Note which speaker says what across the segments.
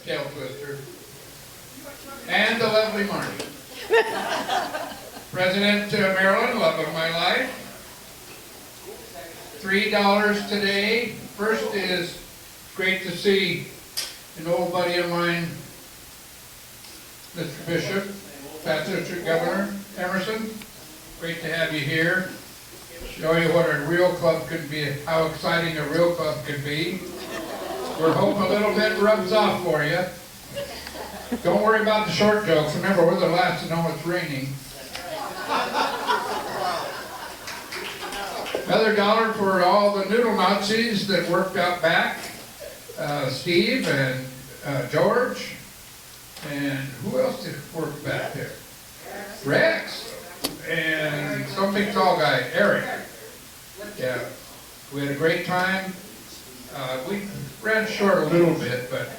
Speaker 1: tail twister. And the lovely Marty. President Marilyn, love of my life. $3 today. First is great to see an old buddy of mine, Mr. Bishop, Fat District Governor Emerson. Great to have you here. Show you what a real club could be, how exciting a real club could be. We're hoping a little bit rubs off for you. Don't worry about the short jokes. Remember, we're the last to know it's raining. Another $1 for all the noodle Nazis that worked out back. Steve and George. And who else did work back there? Rex. And some big tall guy, Eric. Yeah, we had a great time. We ran short a little bit, but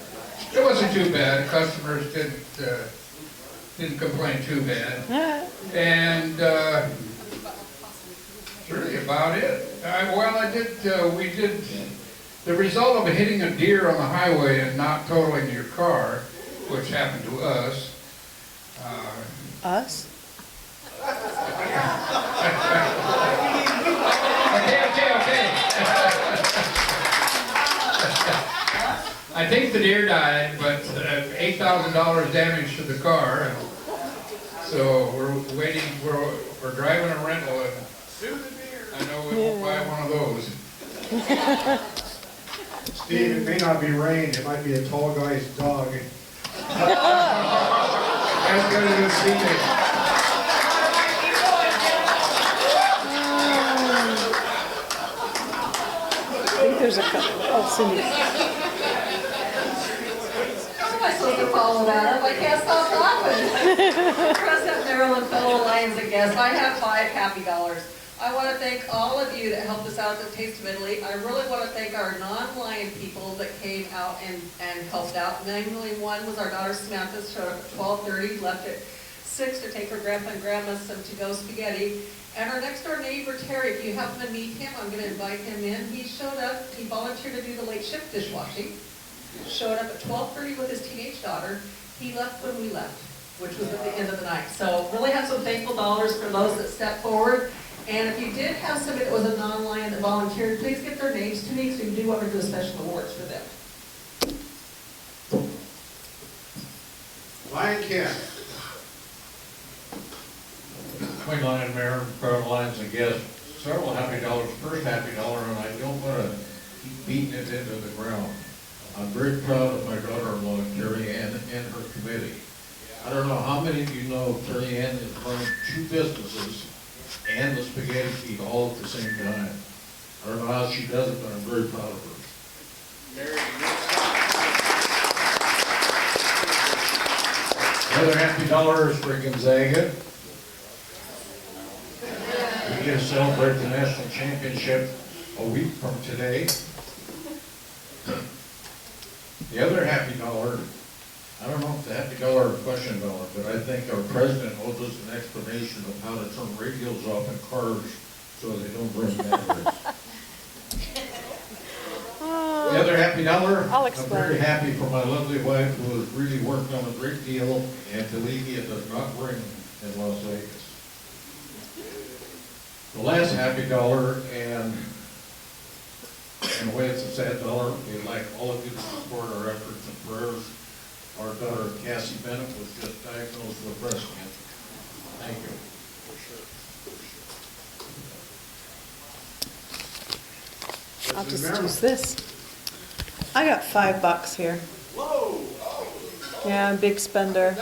Speaker 1: it wasn't too bad. Customers didn't complain too bad. And that's really about it. We did, the result of hitting a deer on the highway and not totaling your car, which happened to us.
Speaker 2: Us?
Speaker 1: Okay. I think the deer died, but $8,000 damage to the car. So we're waiting, we're driving a rental, and I know we won't buy one of those.
Speaker 3: Steve, it may not be rain, it might be a tall guy's dog. That's good to see you.
Speaker 2: I think there's a couple. Oh, Cindy.
Speaker 4: How am I supposed to follow that up? I can't stop laughing. President Marilyn, fellow Lions and guests, I have 5 happy dollars. I want to thank all of you that helped us out at the Taste of Italy. I really want to thank our non-Lion people that came out and helped out. Namely, one was our daughter Samantha, showed up at 12:30, left at 6 to take her grandpa and grandma some to-go spaghetti. And our next door neighbor, Terry, if you happen to meet him, I'm going to invite him in. He showed up, he volunteered to do the late shift dishwashing. Showed up at 12:30 with his teenage daughter. He left when we left, which was at the end of the night. So really have some thankful dollars for those that stepped forward. And if you did have somebody that was a non-Lion that volunteered, please get their names to me, so we do want to do a special awards for them.
Speaker 3: Lion Ken.
Speaker 5: Queen Lion Mayor, proud Lions and guests, several happy dollars. First happy dollar, and I don't want to keep beating it into the ground. I'm very proud of my daughter-in-law, Terry Ann, and her committee. I don't know how many of you know Terry Ann has run 2 businesses and the spaghetti feed all at the same time. I don't know how she does it, but I'm very proud of her. Another happy dollar is for Gonzaga. We get to celebrate the national championship a week from today. The other happy dollar, I don't know if it's a happy dollar or a question dollar, but I think our president owes us an explanation of how to turn radios off in cars so they don't bring batteries. The other happy dollar,
Speaker 2: I'll
Speaker 5: I'm
Speaker 2: explain.
Speaker 5: very happy for my lovely wife who has really worked on a great deal, and believe me, it does not ring in Las Vegas. The last happy dollar, and in a way it's a sad dollar, we'd like all of you to support our efforts and prayers. Our daughter Cassie Bennett was just diagnosed with breast cancer. Thank you.
Speaker 2: I'll just use this. I got $5 here.
Speaker 3: Whoa!
Speaker 2: Yeah, I'm a big spender.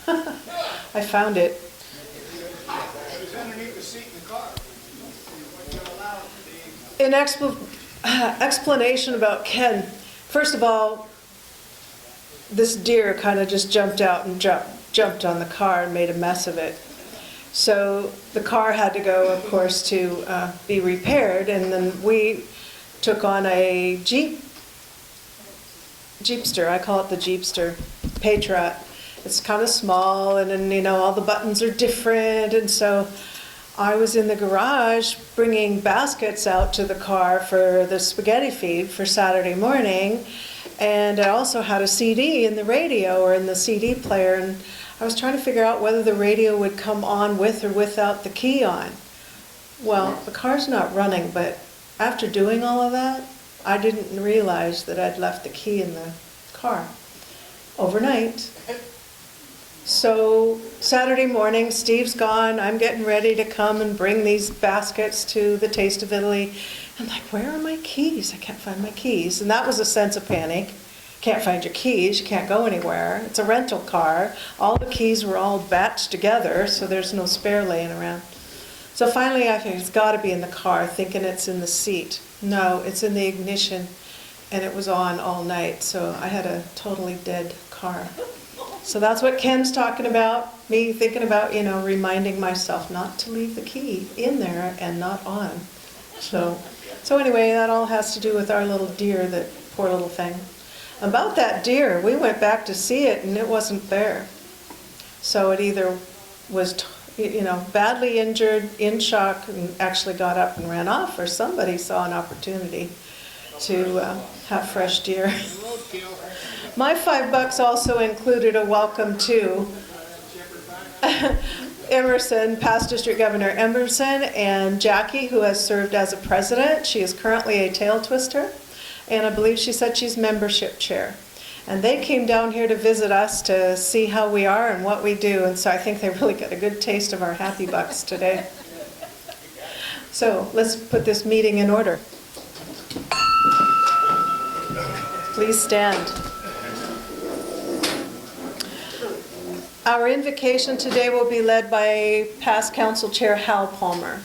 Speaker 2: I found it.
Speaker 3: It was underneath the seat in the car.
Speaker 2: In explanation about Ken, first of all, this deer kind of just jumped out and jumped on the car and made a mess of it. So the car had to go, of course, to be repaired, and then we took on a Jeepster. I call it the Jeepster, Patriot. It's kind of small, and then, you know, all the buttons are different, and so I was in the garage bringing baskets out to the car for the spaghetti feed for Saturday morning, and I also had a CD in the radio or in the CD player, and I was trying to figure out whether the radio would come on with or without the key on. Well, the car's not running, but after doing all of that, I didn't realize that I'd left the key in the car overnight. So Saturday morning, Steve's gone, I'm getting ready to come and bring these baskets to the Taste of Italy. I'm like, where are my keys? I can't find my keys. And that was a sense of panic. Can't find your keys, you can't go anywhere. It's a rental car. All the keys were all batched together, so there's no spare laying around. So finally I think it's gotta be in the car, thinking it's in the seat. No, it's in the ignition, and it was on all night, so I had a totally dead car. So that's what Ken's talking about, me thinking about, reminding myself not to leave the key in there and not on. So anyway, that all has to do with our little deer, that poor little thing. About that deer, we went back to see it and it wasn't there. So it either was, badly injured, in shock, and actually got up and ran off, or somebody saw an opportunity to have fresh deer. My $5 also included a welcome to Emerson, past District Governor Emerson, and Jackie, who has served as a president. She is currently a tail twister, and I believe she said she's membership chair. And they came down here to visit us to see how we are and what we do, and so I think they really got a good taste of our happy bucks today. So let's put this meeting in order. Please stand. Our invocation today will be led by past Council Chair Hal Palmer.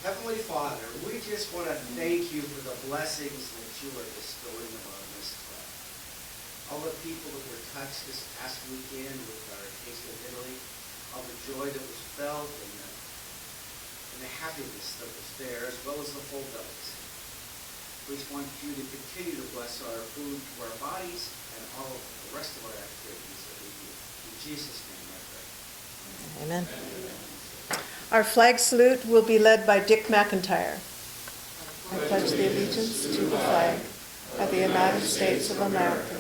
Speaker 6: Heavenly Father, we just want to thank you for the blessings that you are bestowing upon this club. All the people that were touched this past weekend with our Taste of Italy, all the joy that was felt and the happiness that was there, as well as the full bellies. We just want you to continue to bless our food to our bodies and all of the rest of our activities that we do. In Jesus' name I pray.
Speaker 2: Amen. Our flag salute will be led by Dick McIntyre. I pledge the allegiance to the flag of the United States of America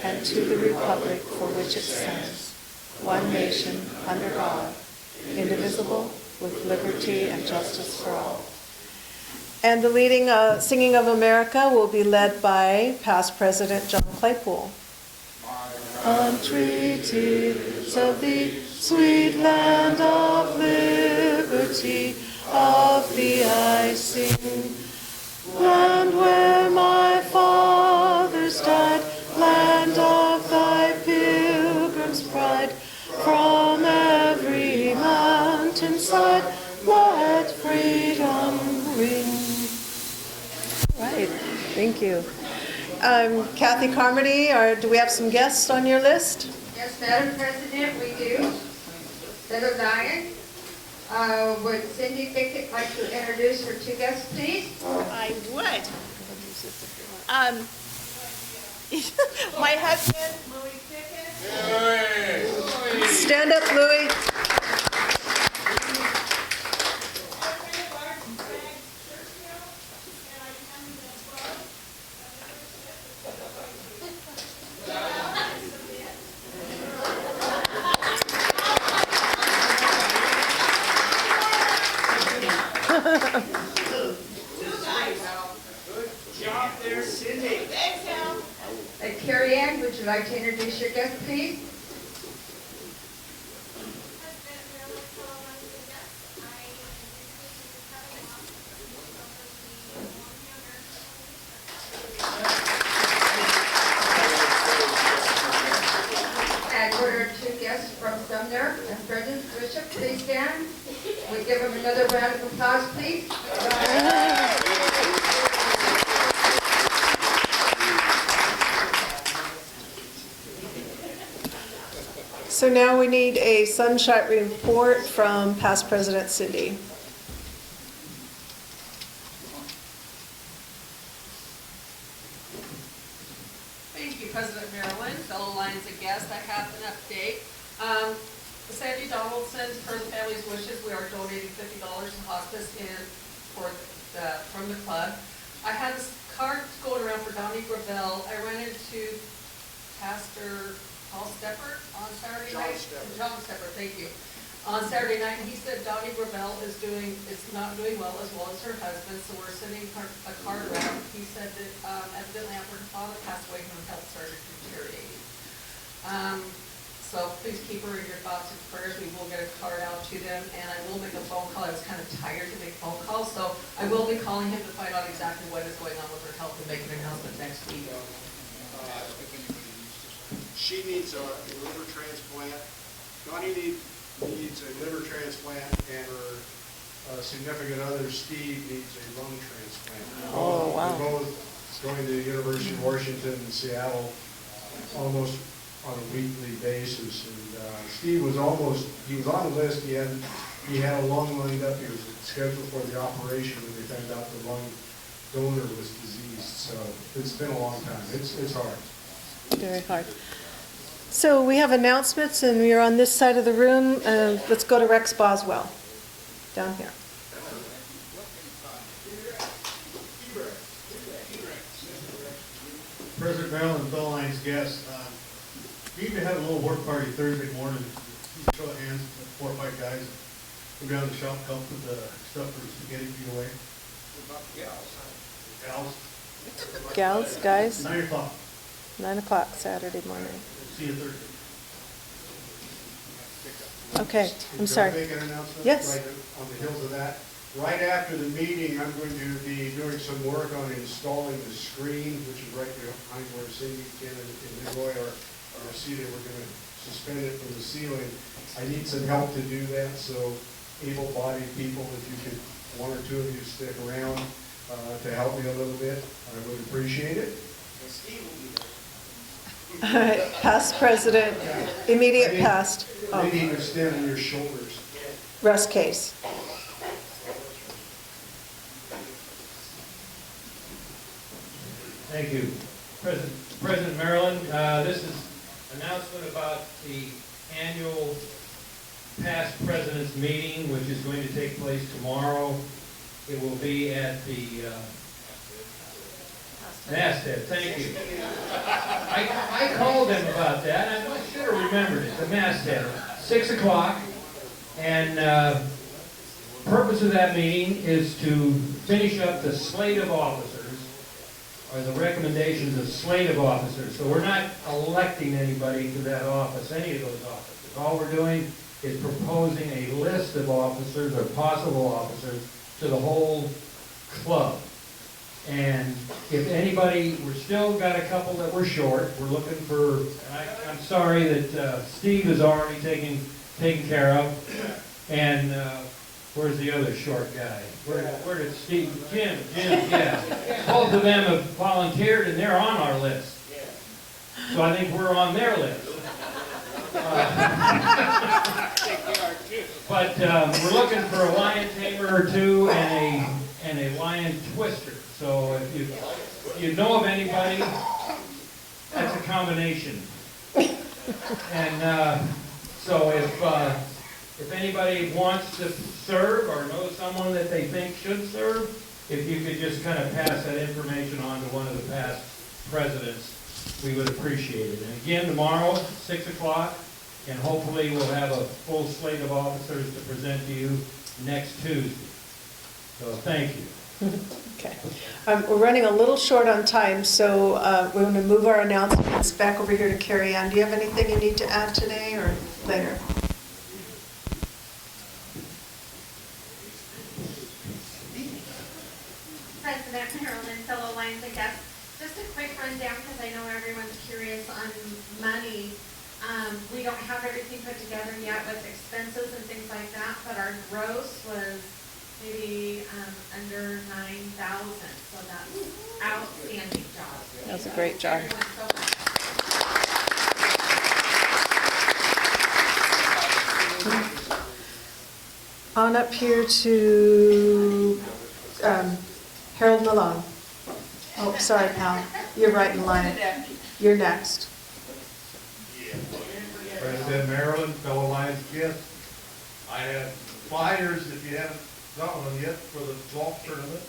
Speaker 2: and to the republic for which it stands, one nation, under God, indivisible, with liberty and justice for all. And the singing of America will be led by past President John Claypool. Country, 'tis of thee, sweet land of liberty, of thee I sing. Land where my fathers died, land of thy pilgrim's pride, from every mountainside, let freedom ring. All right, thank you. Kathy Carmody, do we have some guests on your list?
Speaker 7: Yes, Madam President, we do. Instead of dying, would Cindy Pickett like to introduce her two guests, please?
Speaker 8: I would. My husband, Louis Pickett.
Speaker 2: Stand up, Louis.
Speaker 7: Carrie Ann, would you like to introduce your guest, please? And order two guests from Sumner and President Bishop, please stand. We give them another round of applause, please.
Speaker 2: So now we need a sunshine report from past President Cindy.
Speaker 4: Thank you, President Marilyn, fellow Lions and guests. I have an update. Sandy Donaldson, per the family's wishes, we are donating $50 to hospice from the club. I had this card going around for Donnie Gravel. I ran into Pastor Paul Stepper on Saturday night. John Stepper, thank you. On Saturday night, and he said Donnie Gravel is not doing well as her husband, so we're sending her a card around. He said that evidently after her father passed away, her health started deteriorating. So please keep her in your thoughts and prayers. We will get a card out to them, and I will make a phone call. I was kind of tired to make phone calls, so I will be calling him to find out exactly what is going on with her health and make an announcement next week.
Speaker 3: She needs a liver transplant. Donnie needs a liver transplant, and her significant other, Steve, needs a lung transplant.
Speaker 2: Oh, wow.
Speaker 3: They're both going to the University of Washington in Seattle almost on a weekly basis. And Steve was on the list. He had a lung lined up. He was scheduled for the operation when they found out the lung donor was diseased. So it's been a long time. It's hard.
Speaker 2: Very hard. So we have announcements, and we are on this side of the room. Let's go to Rex Boswell, down here.
Speaker 9: President Maryland, fellow Lions guests, we need to have a little work party Thursday morning. Show of hands, 4 or 5 guys. Go down to the shop, help with the stuff for spaghetti giveaway.
Speaker 2: Gals, guys,
Speaker 9: 9 o'clock.
Speaker 2: 9 o'clock Saturday morning.
Speaker 9: See you Thursday.
Speaker 2: Okay, I'm sorry.
Speaker 3: Can I make an announcement?
Speaker 2: Yes.
Speaker 3: Right on the heels of that. Right after the meeting, I'm going to be doing some work on installing the screen, which is right behind where Cindy, Ken, and Leroy are seated. We're going to suspend it from the ceiling. I need some help to do that, so able-bodied people, if you could, 1 or 2 of you stick around to help me a little bit, I would appreciate it.
Speaker 6: And Steve will be there.
Speaker 2: All right, past president, immediate past. Oh,
Speaker 3: Maybe you could stand on your shoulders.
Speaker 2: Russ Case.
Speaker 10: Thank you. President Maryland, this is announcement about the annual past president's meeting, which is going to take place tomorrow. It will be at the masthead. Thank you. I called them about that. I should have remembered it. The masthead, 6 o'clock, and purpose of that meeting is to finish up the slate of officers, or the recommendations of slate of officers. So we're not electing anybody to that office, any of those offices. All we're doing is proposing a list of officers or possible officers to the whole club. And if anybody, we're still got a couple that we're short. We're looking for, I'm sorry that Steve is already taken care of. And where's the other short guy? Where did Steve? Jim, yeah. Both of them have volunteered and they're on our list. So I think we're on their list. But we're looking for a lion tamer or two and a lion twister. So if you know of anybody, that's a combination. And so if anybody wants to serve or knows someone that they think should serve, if you could just kind of pass that information on to one of the past presidents, we would appreciate it. And again, tomorrow, 6 o'clock, and hopefully we'll have a full slate of officers to present to you next Tuesday. So thank you.
Speaker 2: Okay. We're running a little short on time, so we're going to move our announcements back over here to Carrie Ann. Do you have anything you need to add today or later?
Speaker 11: President Maryland, fellow Lions and guests, just a quick rundown because I know everyone's curious on money. We don't have everything put together yet with expenses and things like that, but our gross was maybe under 9,000, so that's outstanding job.
Speaker 2: That was a great job.
Speaker 11: Everyone's so
Speaker 2: On up here to Harold Malone. Oh, sorry, pal. You're right in line. You're next.
Speaker 10: President
Speaker 9: President Maryland, fellow Lions guests, I have flyers, if you haven't got one yet, for the golf tournament.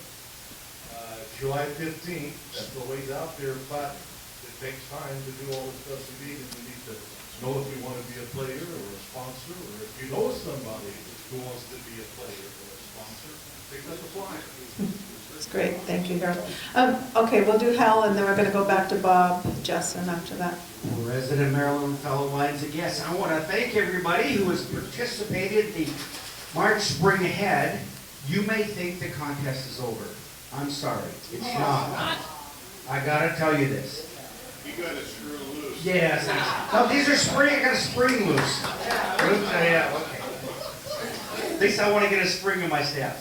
Speaker 9: July 15th, that's the ways out there, but it takes time to do all the stuff we need, and we need to know if we want to be a player or a sponsor, or if you know somebody who wants to be a player or a sponsor, pick up the flyer.
Speaker 2: That's great, thank you, Harold. Okay, we'll do Hal, and then we're gonna go back to Bob Jessen after that.
Speaker 6: Resident Maryland, fellow Lions and guests, I want to thank everybody who has participated in the March Spring Ahead. You may think the contest is over. I'm sorry, it's not. I gotta tell you this.
Speaker 3: You gotta screw loose.
Speaker 6: Yes. Oh, these are spring, I got a spring loose. Yeah, okay. At least I want to get a spring in my step.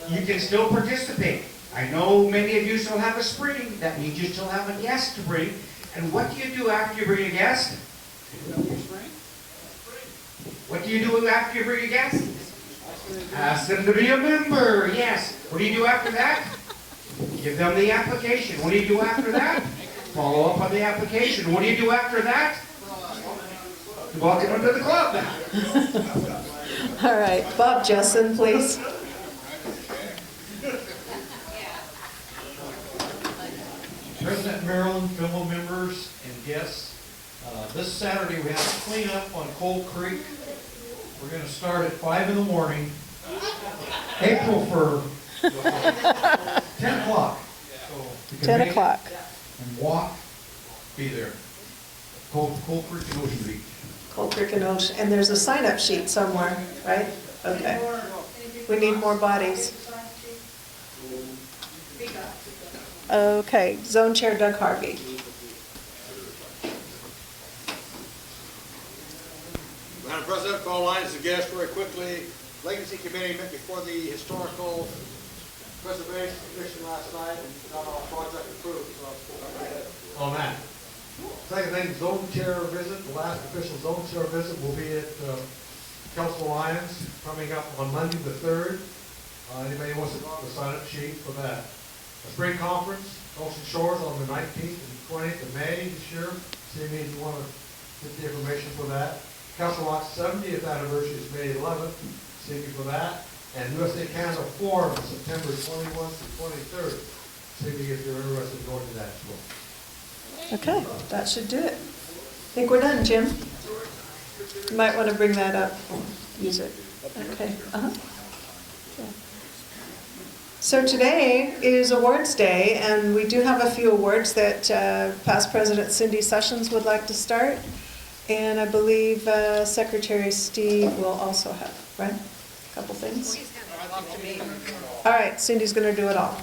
Speaker 6: You can still participate. I know many of you still have a spring. That means you still have a guest to bring. And what do you do after you bring a guest? What do you do after you bring a guest? Ask them to be a member, yes. What do you do after that? Give them the application. What do you do after that? Follow up on the application. What do you do after that? Welcome them to the club.
Speaker 2: All right, Bob Jessen, please.
Speaker 10: President Maryland, fellow members and guests, this Saturday we have a cleanup on Cold Creek. We're going to start at 5 in the morning, April for 10 o'clock. So you can
Speaker 2: 10
Speaker 10: make it
Speaker 2: o'clock.
Speaker 10: and walk, be there. Cold Creek and Ocean Beach.
Speaker 2: Cold Creek and Ocean, and there's a sign-up sheet somewhere, right? Okay. We need more bodies. Okay, Zone Chair Doug Harvey.
Speaker 12: Madam President, fellow Lions and guests, very quickly, Legacy Committee met before the Historical Preservation Commission last night and got our project approved.
Speaker 9: On that. Second thing, zone chair visit, the last official zone chair visit will be at Council Lions coming up on Monday the 3rd. Anybody wants to sign up sheet for that. A spring conference, Ocean Shores on the 19th and 20th of May this year. See me if you want to get the information for that. Council Locks 70th anniversary is May 11th. See me for that. And USA Canada Forum is September 21st to 23rd. See me if you're interested in going to that as well.
Speaker 2: Okay, that should do it. Think we're done, Jim? You might want to bring that up. Use it. Okay. Yeah. So today is Awards Day, and we do have a few awards that past President Cindy Sessions would like to start. And I believe Secretary Steve will also have, right? A couple things. All right, Cindy's going to do it all.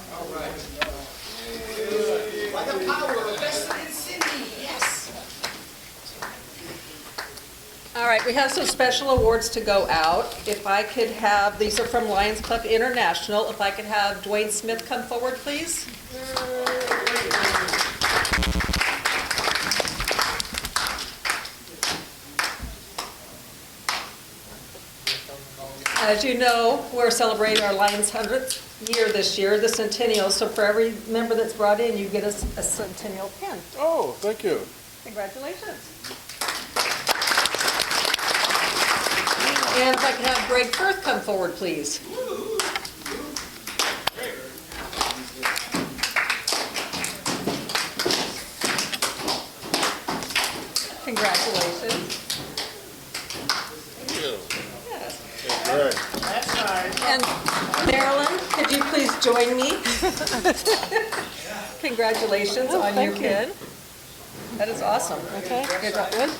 Speaker 6: By the power vested in Cindy, yes.
Speaker 4: All right, we have some special awards to go out. If I could have, these are from Lions Club International. If I could have Dwayne Smith come forward, please. As you know, we're celebrating our Lions 100th year this year, the centennial. So for every member that's brought in, you get a centennial pin.
Speaker 12: Oh, thank you.
Speaker 4: Congratulations. And if I can have Greg Firth come forward, please. Congratulations.
Speaker 12: Thank you.
Speaker 4: Yes.
Speaker 12: Great.
Speaker 8: That's right.
Speaker 4: And Marilyn, could you please join me? Congratulations on your
Speaker 2: thank you.
Speaker 4: pin. That is awesome.
Speaker 2: Okay.
Speaker 4: Good.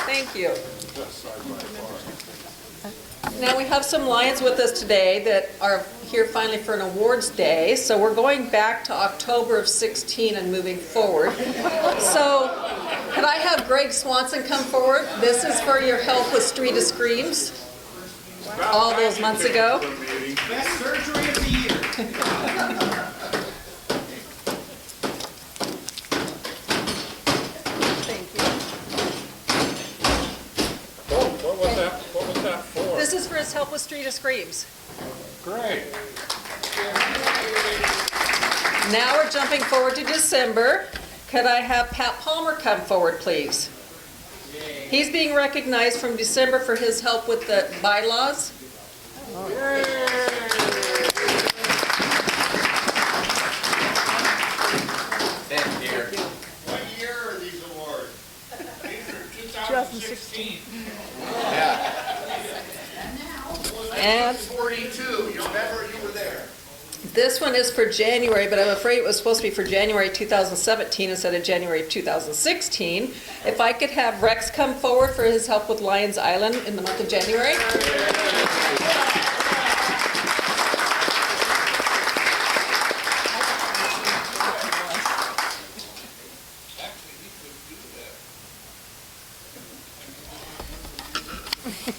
Speaker 4: Thank you. Now, we have some Lions with us today that are here finally for an awards day. So we're going back to October of 16 and moving forward. So could I have Greg Swanson come forward? This is for your help with Street of Screams all those months ago.
Speaker 6: Best surgery of the year.
Speaker 4: Thank you.
Speaker 12: What was that for?
Speaker 4: This is for his help with Street of Screams.
Speaker 12: Great.
Speaker 4: Now we're jumping forward to December. Could I have Pat Palmer come forward, please? He's being recognized from December for his help with the bylaws.
Speaker 12: What year are these awards? These are 2016.
Speaker 4: And
Speaker 12: 42, you remember you were there.
Speaker 4: this one is for January, but I'm afraid it was supposed to be for January 2017 instead of January 2016. If I could have Rex come forward for his help with Lions Island in the month of January.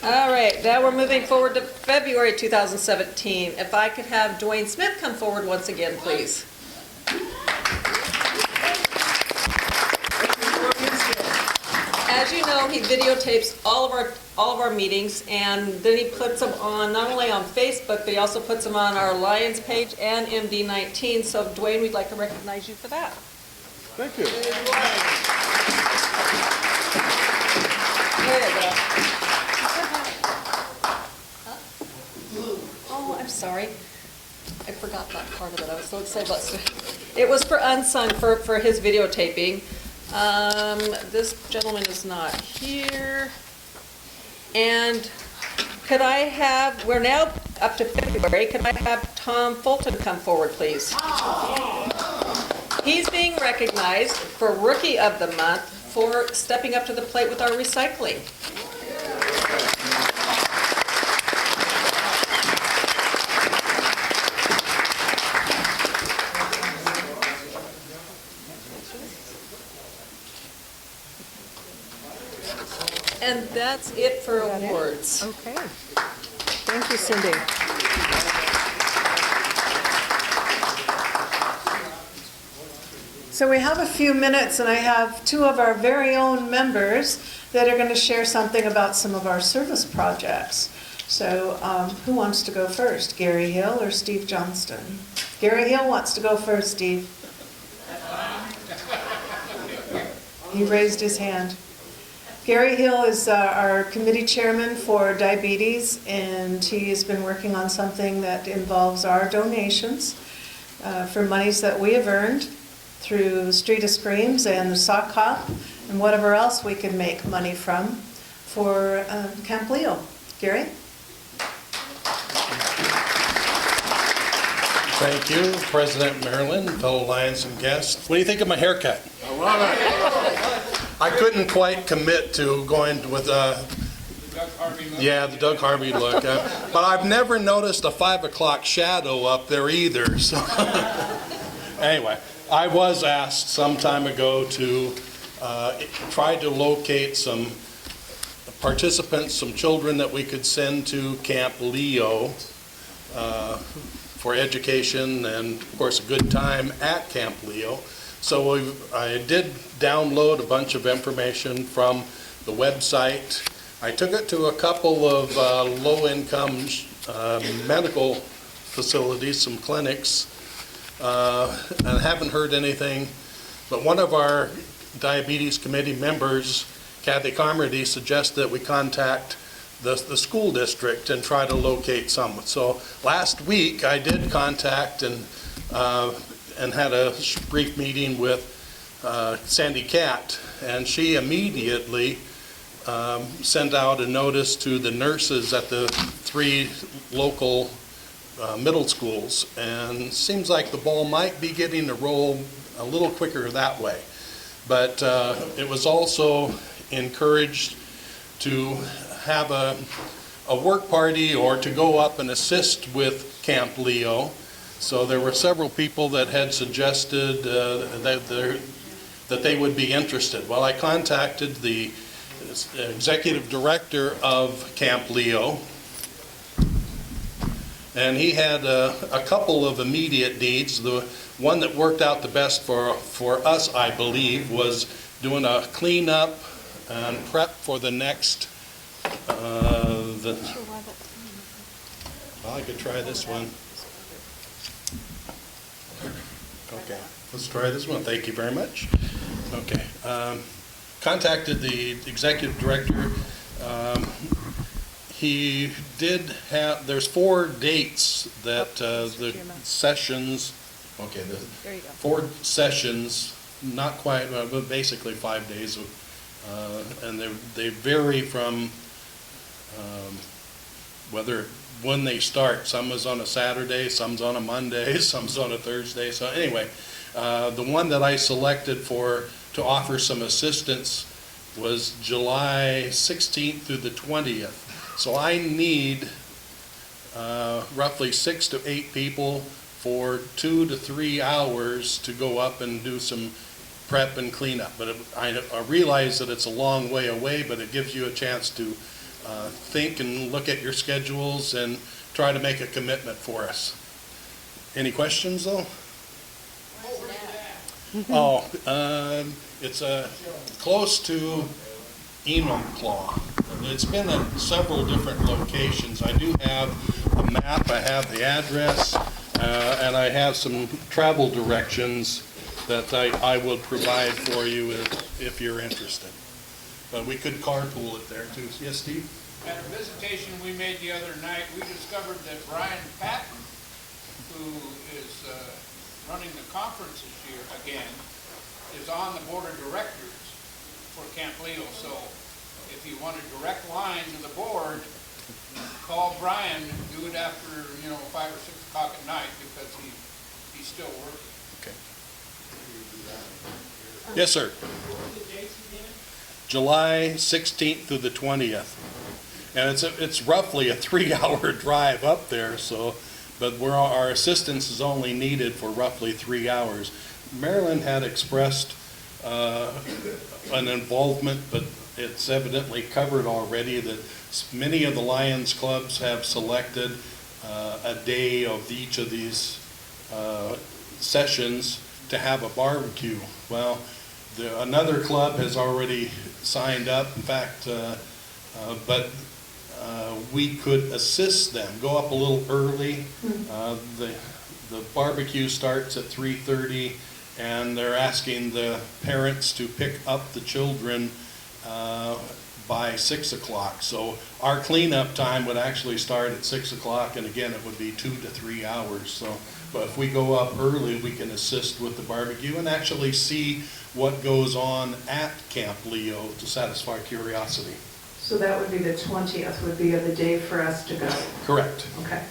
Speaker 4: All right, now we're moving forward to February 2017. If I could have Dwayne Smith come forward once again, please. As you know, he videotapes all of our meetings, and then he puts them on, not only on Facebook, but he also puts them on our Lions page and MD19. So Dwayne, we'd like to recognize you for that.
Speaker 3: Thank you.
Speaker 4: There you go. Oh, I'm sorry. I forgot that part of it. I was so excited about it. It was for Unsung for his videotaping. This gentleman is not here. And could I have, we're now up to February, could I have Tom Fulton come forward, please? He's being recognized for Rookie of the Month for stepping up to the plate with our recycling. And that's it for awards.
Speaker 2: Okay. Thank you, Cindy. So we have a few minutes, and I have two of our very own members that are going to share something about some of our service projects. So who wants to go first, Gary Hill or Steve Johnston? Gary Hill wants to go first, Steve. He raised his hand. Gary Hill is our committee chairman for diabetes, and he has been working on something that involves our donations for monies that we have earned through Street of Screams and the Sock Hop and whatever else we can make money from for Camp Leo. Gary?
Speaker 13: Thank you, President Marilyn, fellow Lions and guests. What do you think of my haircut?
Speaker 12: I love it.
Speaker 13: I couldn't quite commit to going with, the Doug Harvey look. But I've never noticed a 5 o'clock shadow up there either. So anyway, I was asked some time ago to try to locate some participants, some children that we could send to Camp Leo for education and, of course, a good time at Camp Leo. So I did download a bunch of information from the website. I took it to a couple of low-income medical facilities, some clinics, and haven't heard anything. But one of our diabetes committee members, Kathy Carmody, suggested that we contact the school district and try to locate someone. So last week I did contact and had a brief meeting with Sandy Catt, and she immediately sent out a notice to the nurses at the 3 local middle schools, and seems like the ball might be getting to roll a little quicker that way. But it was also encouraged to have a work party or to go up and assist with Camp Leo. So there were several people that had suggested that they would be interested. Well, I contacted the executive director of Camp Leo, and he had a couple of immediate needs. The one that worked out the best for us, I believe, was doing a cleanup and prep for the next. Well, I could try this one. Okay, let's try this one. Thank you very much. Okay. Contacted the executive director. He did have, there's 4 dates that the sessions, okay,
Speaker 2: There you go.
Speaker 13: 4 sessions, not quite, but basically 5 days. And they vary from when they start. Some is on a Saturday, some's on a Monday, some's on a Thursday. So anyway, the one that I selected to offer some assistance was July 16th through the 20th. So I need roughly 6 to 8 people for 2 to 3 hours to go up and do some prep and cleanup. But I realize that it's a long way away, but it gives you a chance to think and look at your schedules and try to make a commitment for us. Any questions though? Oh, it's close to Enumclaw. It's been at several different locations. I do have a map, I have the address, and I have some travel directions that I will provide for you if you're interested. But we could carpool it there too. Yes, Steve?
Speaker 1: At a visitation we made the other night, we discovered that Brian Patton, who is running the conference this year again, is on the board of directors for Camp Leo. So if you want a direct line to the board, call Brian, do it after, 5 or 6 o'clock at night because he's still working.
Speaker 13: Okay. Yes, sir. July 16th through the 20th. And it's roughly a 3-hour drive up there, but our assistance is only needed for roughly 3 hours. Maryland had expressed an involvement, but it's evidently covered already that many of the Lions clubs have selected a day of each of these sessions to have a barbecue. Well, another club has already signed up. In fact, but we could assist them, go up a little early. The barbecue starts at 3:30, and they're asking the parents to pick up the children by 6 o'clock. So our cleanup time would actually start at 6 o'clock, and again, it would be 2 to 3 hours. So, but if we go up early, we can assist with the barbecue and actually see what goes on at Camp Leo to satisfy curiosity.
Speaker 2: So that would be the 20th would be the day for us to go.
Speaker 13: Correct.
Speaker 2: Okay.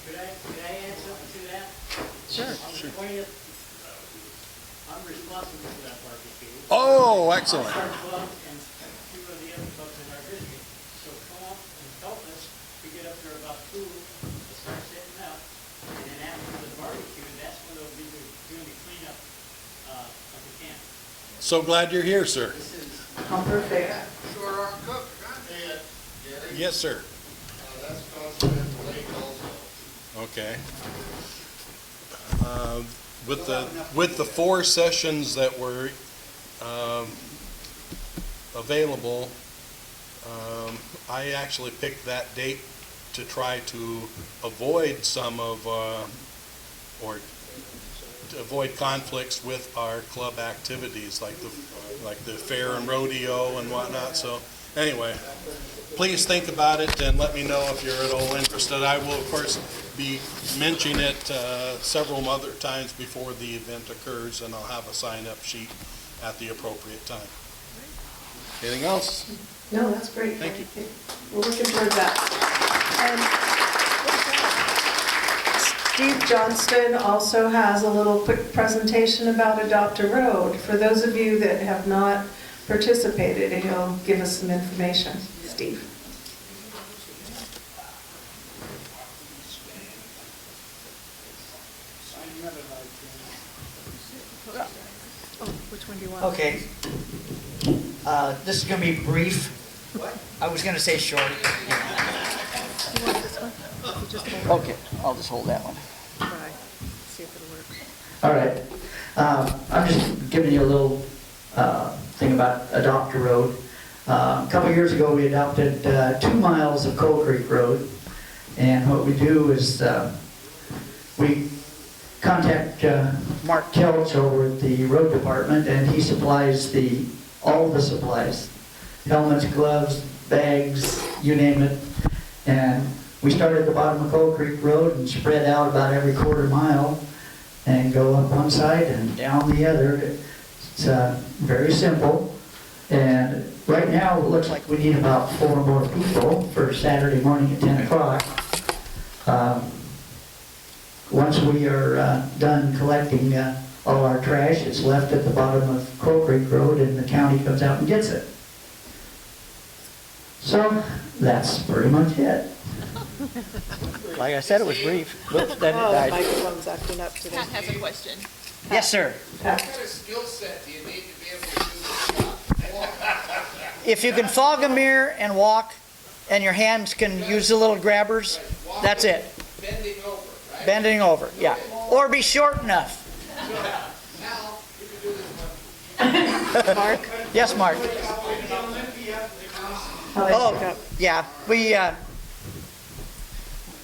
Speaker 14: Could I add something to that?
Speaker 2: Sure.
Speaker 14: On the 20th, I'm responsible for that barbecue.
Speaker 13: Oh, excellent.
Speaker 14: Our club and 2 of the other clubs in our district. So come up and help us to get up there about 2 to start setting up. And then after the barbecue, that's when they'll be doing the cleanup of the camp.
Speaker 13: So glad you're here, sir.
Speaker 2: How perfect.
Speaker 12: Short arm cook, huh?
Speaker 13: Yes, sir.
Speaker 12: That's Continental Lake also.
Speaker 13: Okay. With the 4 sessions that were available, I actually picked that date to try to avoid some of or to avoid conflicts with our club activities like the fair and rodeo and whatnot. So anyway, please think about it and let me know if you're at all interested. I will, of course, be mentioning it several other times before the event occurs, and I'll have a sign-up sheet at the appropriate time. Anything else?
Speaker 2: No, that's great.
Speaker 13: Thank you.
Speaker 2: We're looking towards that. Steve Johnston also has a little quick presentation about Adopt a Road. For those of you that have not participated, he'll give us some information. Steve. Oh, which one do you want?
Speaker 15: Okay. This is going to be brief. I was going to say short.
Speaker 2: Do you want this one? You just hold it.
Speaker 15: Okay, I'll just hold that one.
Speaker 2: Try. See if it'll work.
Speaker 15: All right. I'm just giving you a little thing about Adopt a Road. A couple years ago, we adopted 2 miles of Coal Creek Road. And what we do is we contact Mark Kelch over at the road department, and he supplies all the supplies. Helmets, gloves, bags, you name it. And we start at the bottom of Coal Creek Road and spread out about every quarter mile and go up one side and down the other. It's very simple. And right now, it looks like we need about 4 more people for Saturday morning at 10 o'clock. Once we are done collecting all our trash, it's left at the bottom of Coal Creek Road and the county comes out and gets it. So that's pretty much it. Like I said, it was brief. Whoops, then it
Speaker 2: Oh, the
Speaker 15: died.
Speaker 2: microphone's acting up today.
Speaker 8: Pat has a question.
Speaker 15: Yes, sir.
Speaker 1: What kind of skill set do you need to be able to do this job?
Speaker 15: If you can fog a mirror and walk, and your hands can use the little grabbers, that's it.
Speaker 1: Bending over, right?
Speaker 15: Bending over, yeah. Or be short enough.
Speaker 1: Now, you can do this one.
Speaker 2: Mark?
Speaker 15: Yes, Mark.
Speaker 2: Oh,
Speaker 15: Yeah, we,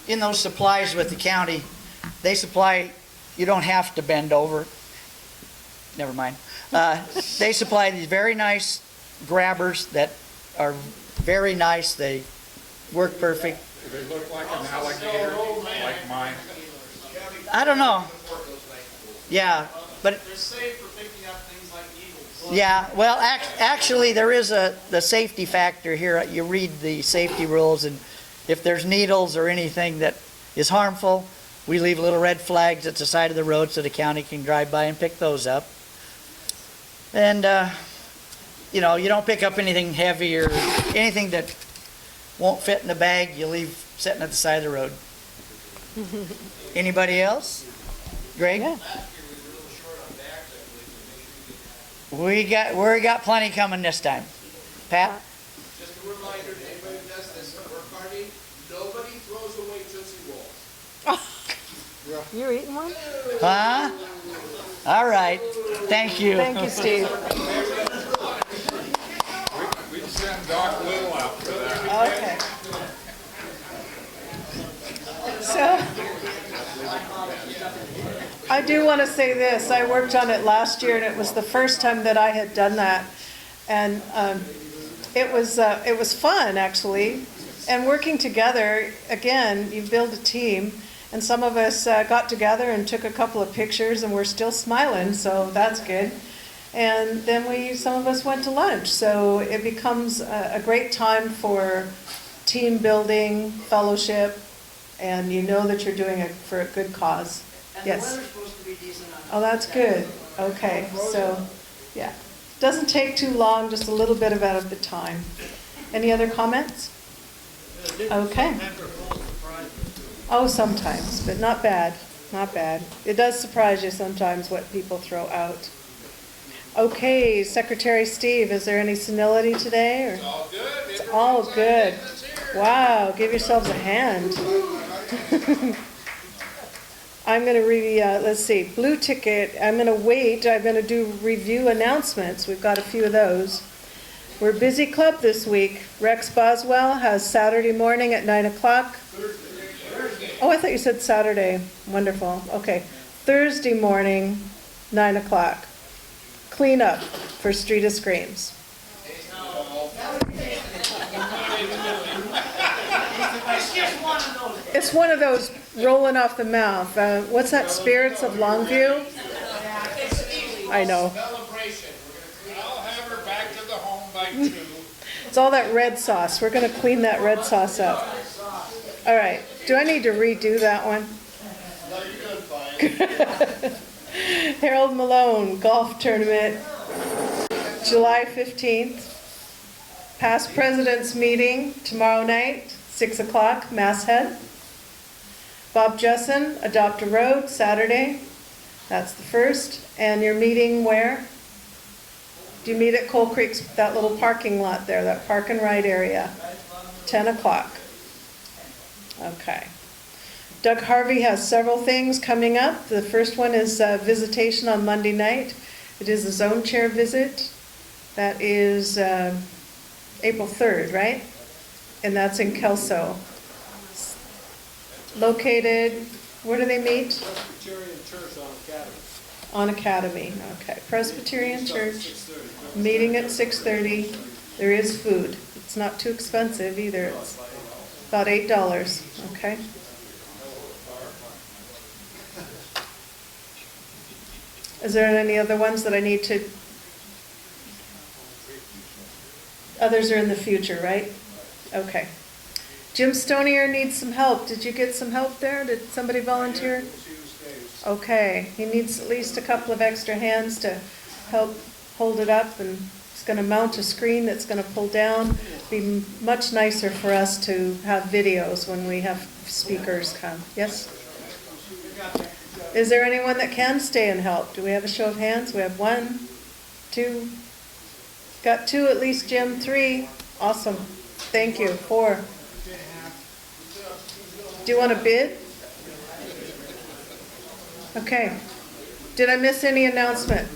Speaker 15: in those supplies with the county, they supply, you don't have to bend over. Never mind. They supply these very nice grabbers that are very nice. They work perfect.
Speaker 1: Do they look like an alligator, like mine?
Speaker 15: I don't know. Yeah, but
Speaker 6: They're safe for picking up things like needles.
Speaker 15: yeah, well, actually, there is the safety factor here. You read the safety rules, and if there's needles or anything that is harmful, we leave little red flags at the side of the road so the county can drive by and pick those up. And, you know, you don't pick up anything heavy or anything that won't fit in the bag, you leave sitting at the side of the road. Anybody else? Greg? We got plenty coming this time. Pat?
Speaker 1: Just a reminder to anybody who does this work party, nobody throws away Tootsie Rolls.
Speaker 2: you're eating one?
Speaker 15: Huh? All right. Thank you.
Speaker 2: Thank you, Steve.
Speaker 1: We'd send Doc Little out for that.
Speaker 2: Okay. So, I do want to say this, I worked on it last year and it was the first time that I had done that. And it was fun, actually. And working together, again, you build a team. And some of us got together and took a couple of pictures and we're still smiling, so that's good. And then some of us went to lunch. So it becomes a great time for team building, fellowship, and you know that you're doing it for a good cause.
Speaker 6: And
Speaker 2: Yes.
Speaker 6: the weather's supposed to be decent on
Speaker 2: Oh, that's good. Okay, so, yeah. Doesn't take too long, just a little bit about the time. Any other comments? Okay. Oh, sometimes, but not bad, not bad. It does surprise you sometimes what people throw out. Okay, Secretary Steve, is there any senility today? Or?
Speaker 1: It's all good.
Speaker 2: It's all good. Wow, give yourselves a hand. I'm going to let's see, blue ticket, I'm going to wait, I'm going to do review announcements. We've got a few of those. We're busy club this week. Rex Boswell has Saturday morning at 9 o'clock. Oh, I thought you said Saturday. Wonderful. Okay. Thursday morning, 9 o'clock. Clean up for Street of Screams. It's one of those rolling off the mouth. What's that, Spirits of Longview? I know.
Speaker 1: Celebration. I'll have her back to the home by 2.
Speaker 2: It's all that red sauce. We're going to clean that red sauce up. All right. Do I need to redo that one? Harold Malone Golf Tournament, July 15th. Past President's Meeting tomorrow night, 6 o'clock, Masthead. Bob Jessen, Adopt a Road, Saturday. That's the first. And you're meeting where? Do you meet at Coal Creek's, that little parking lot there, that park and ride area? 10 o'clock. Okay. Doug Harvey has several things coming up. The first one is visitation on Monday night. It is a zone chair visit. That is April 3rd, right? And that's in Kelso. Located Where do they meet?
Speaker 12: Presbyterian Church on Academy.
Speaker 2: On Academy, okay. Presbyterian Church, meeting at 6:30. There is food. It's not too expensive either. It's about $8, okay? Is there any other ones that I need to? Others are in the future, right? Okay. Jim Stonier needs some help. Did you get some help there? Did somebody volunteer? Okay, he needs at least a couple of extra hands to help hold it up, and he's going to mount a screen that's going to pull down. Be much nicer for us to have videos when we have speakers come. Yes? Is there anyone that can stay and help? Do we have a show of hands? We have 1, 2. Got 2 at least, Jim. 3. Awesome. Thank you. 4. Do you want to bid? Okay. Did I miss any announcement?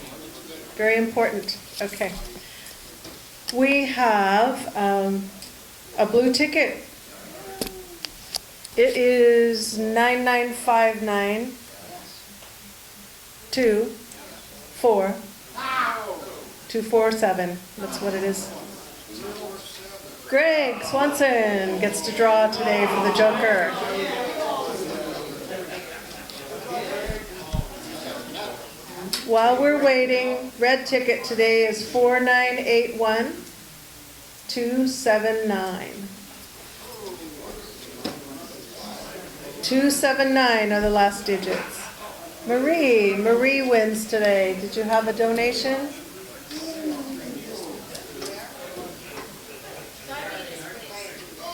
Speaker 2: Very important. Okay. We have a blue ticket. It is 9959 247. That's what it is. Greg Swanson gets to draw today for the Joker. While we're waiting, red ticket today is 4981 279. 279 are the last digits. Marie wins today. Did you have a donation?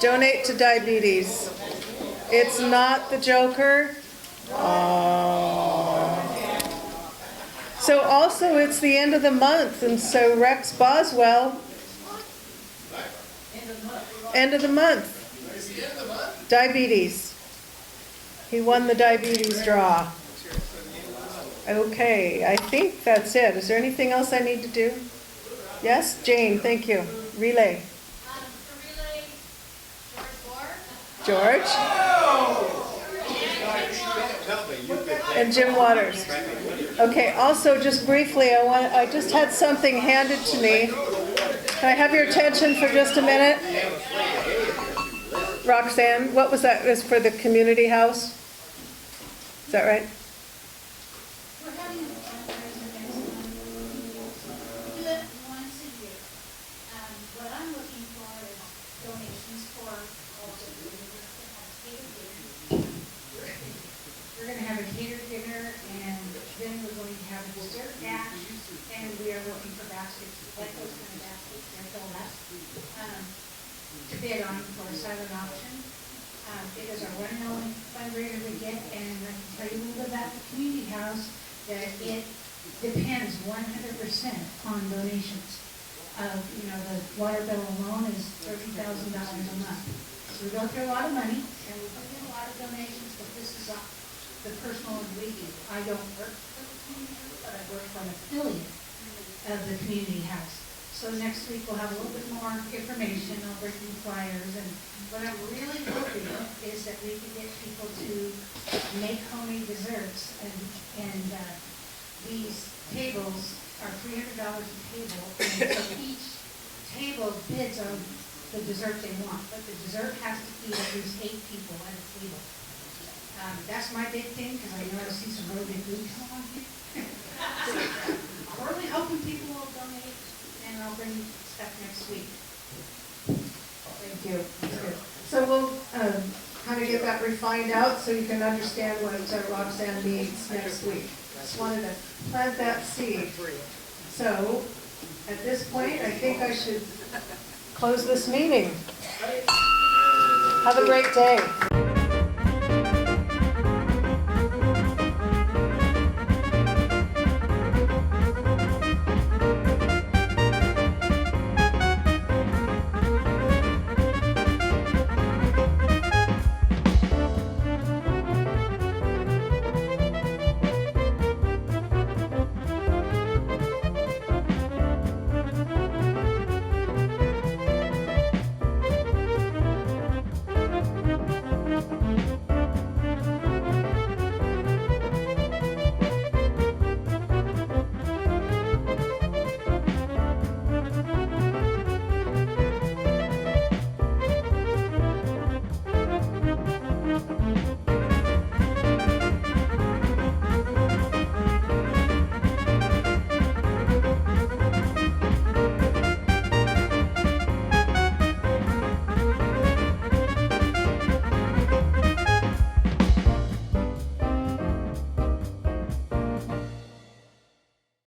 Speaker 2: Donate to diabetes. It's not the Joker. Oh. So also it's the end of the month, and so Rex Boswell, end of the month. Diabetes. He won the diabetes draw. Okay, I think that's it. Is there anything else I need to do? Yes, Jane, thank you. Relay. George? And Jim Waters. Okay, also just briefly, I just had something handed to me. Can I have your attention for just a minute? Roxanne, what was that? It was for the community house? Is that right?
Speaker 16: We're going to have a catered dinner, and then we're going to have a dessert dash, and we are looking for baskets, like those kind of baskets, they're filled up, to bid on for a silent auction. It is our one and only fundraiser we get, and I can tell you a little bit about the community house, that it depends 100% on donations. The water bill alone is $30,000 a month. So we go through a lot of money, and we put in a lot of donations, but this is the personal we do. I don't work for the community house, but I work for an affiliate of the community house. So next week we'll have a little bit more information. I'll bring you flyers, and what I'm really hoping is that we can get people to make homemade desserts, and these tables are $300 a table, and so each table bids on the dessert they want, but the dessert has to feed at least 8 people at a table. That's my big thing, because I know I see some really big food come on here. So I'm really hoping people will donate, and I'll bring stuff next week.
Speaker 2: Thank you. That's good. So we'll kind of get that refined out so you can understand what Roxanne needs next week. Just wanted to plant that seed. So at this point, I think I should close this meeting. Have a great day.